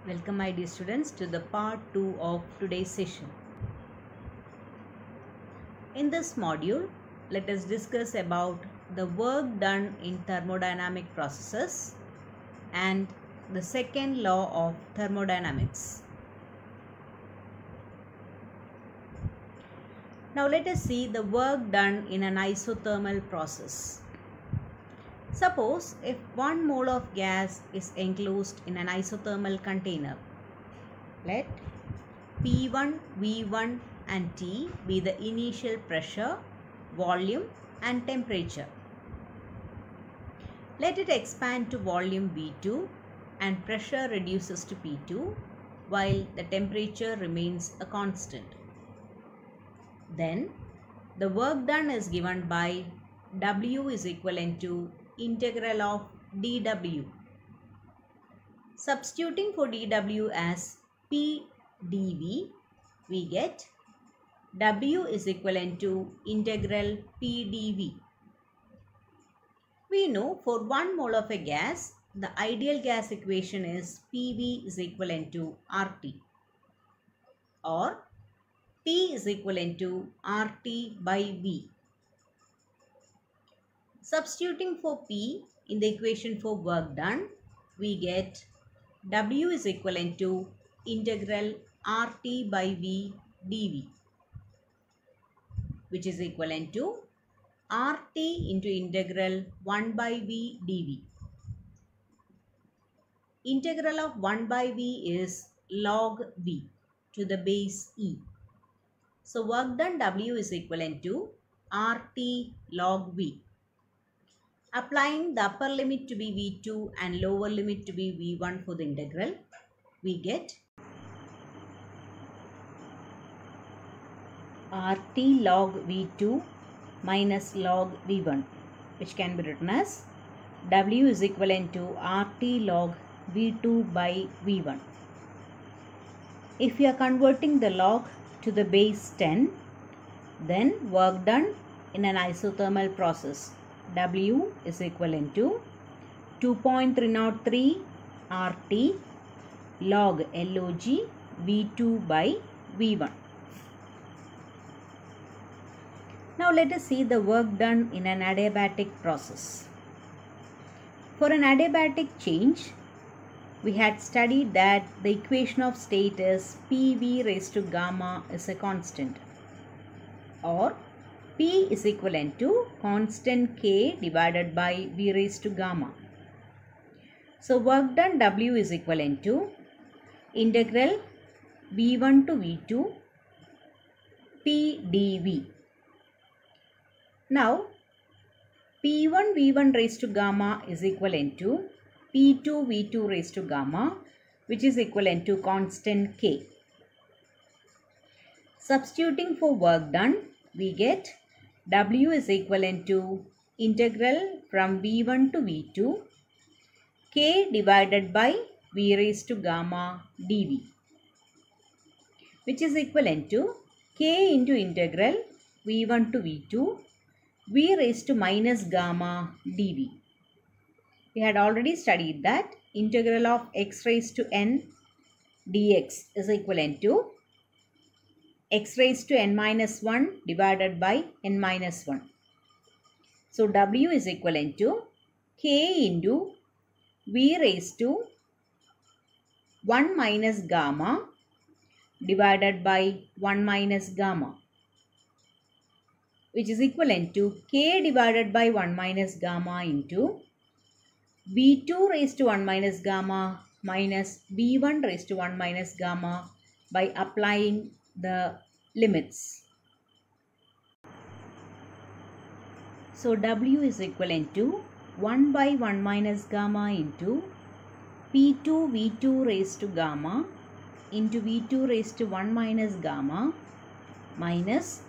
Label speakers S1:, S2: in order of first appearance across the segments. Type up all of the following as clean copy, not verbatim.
S1: Welcome my dear students to the part 2 of today's session. In this module, let us discuss about the work done in thermodynamic processes and the second law of thermodynamics. Now let us see the work done in an isothermal process. Suppose if 1 mole of gas is enclosed in an isothermal container, let P1, V1 and T be the initial pressure, volume and temperature. Let it expand to volume V2 and pressure reduces to P2 while the temperature remains a constant. Then the work done is given by W is equivalent to integral of dW. Substituting for dW as P dV, we get W is equivalent to integral P dV. We know for 1 mole of a gas, the ideal gas equation is PV is equivalent to RT, or P is equivalent to RT by V. Substituting for P in the equation for work done, we get W is equivalent to integral RT by V dV, which is equivalent to RT into integral 1 by V dV. Integral of 1 by V is log V to the base E. So work done W is equivalent to RT log V. Applying the upper limit to be V2 and lower limit to be V1 for the integral, we get RT log V2 minus log V1, which can be written as W is equivalent to RT log V2 by V1. If we are converting the log to the base 10, then work done in an isothermal process, W is equivalent to 2.303 RT log log V2 by V1. Now let us see the work done in an adiabatic process. For an adiabatic change, we had studied that the equation of state is PV raised to gamma is a constant, or P is equivalent to constant K divided by V raised to gamma. So work done W is equivalent to integral V1 to V2 P dV. Now P1 V1 raised to gamma is equivalent to P2 V2 raised to gamma, which is equivalent to constant K. Substituting for work done, we get W is equivalent to integral from V1 to V2 K divided by V raised to gamma dV, which is equivalent to K into integral V1 to V2 V raised to minus gamma dV. We had already studied that integral of x raised to n dx is equivalent to x raised to n minus 1 divided by n minus 1. So W is equivalent to K into V raised to 1 minus gamma divided by 1 minus gamma, which is equivalent to K divided by 1 minus gamma into V2 raised to 1 minus gamma minus V1 raised to 1 minus gamma by applying the limits. So W is equivalent to 1 by 1 minus gamma into P2 V2 raised to gamma into V2 raised to 1 minus gamma minus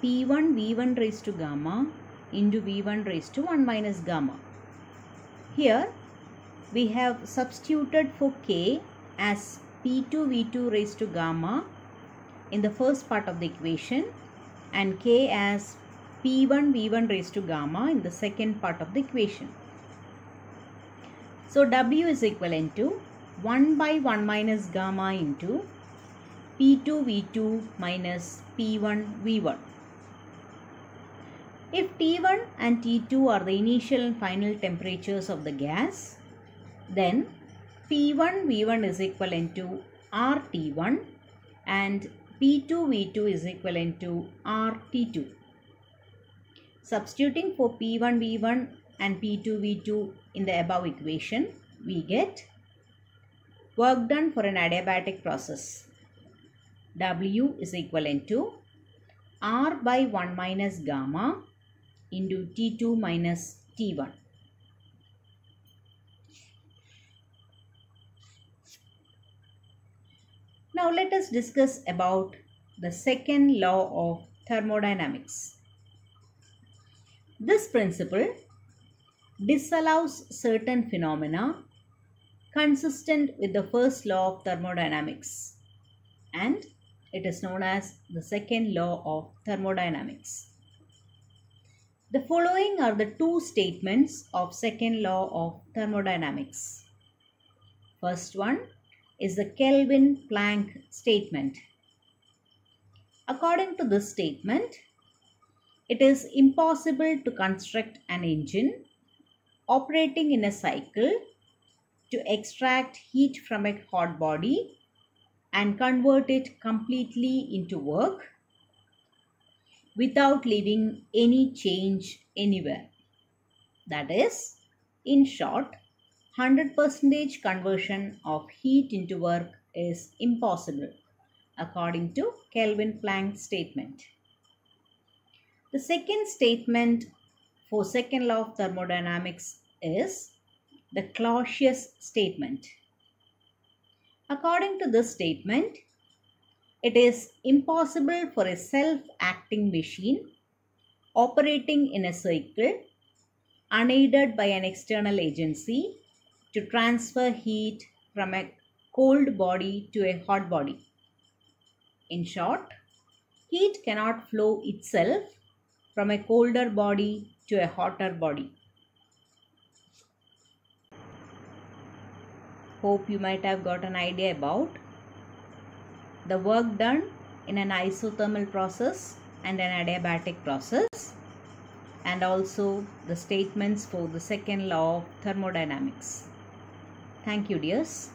S1: P1 V1 raised to gamma into V1 raised to 1 minus gamma. Here we have substituted for K as P2 V2 raised to gamma in the first part of the equation and K as P1 V1 raised to gamma in the second part of the equation. So W is equivalent to 1 by 1 minus gamma into P2 V2 minus P1 V1. If T1 and T2 are the initial and final temperatures of the gas, then P1 V1 is equivalent to RT1 and P2 V2 is equivalent to RT2. Substituting for P1 V1 and P2 V2 in the above equation, we get work done for an adiabatic process. W is equivalent to R by 1 minus gamma into T2 minus T1. Now let us discuss about the second law of thermodynamics. This principle disallows certain phenomena consistent with the first law of thermodynamics, and it is known as the second law of thermodynamics. The following are the two statements of second law of thermodynamics. First one is the Kelvin-Planck statement. According to this statement, it is impossible to construct an engine operating in a cycle to extract heat from a hot body and convert it completely into work without leaving any change anywhere. That is, in short, 100% conversion of heat into work is impossible according to Kelvin-Planck statement. The second statement for second law of thermodynamics is the Clausius statement. According to this statement, it is impossible for a self-acting machine operating in a circle unaided by an external agency to transfer heat from a cold body to a hot body. In short, heat cannot flow itself from a colder body to a hotter body. Hope you might have got an idea about the work done in an isothermal process and an adiabatic process, and also the statements for the second law of thermodynamics. Thank you, dears.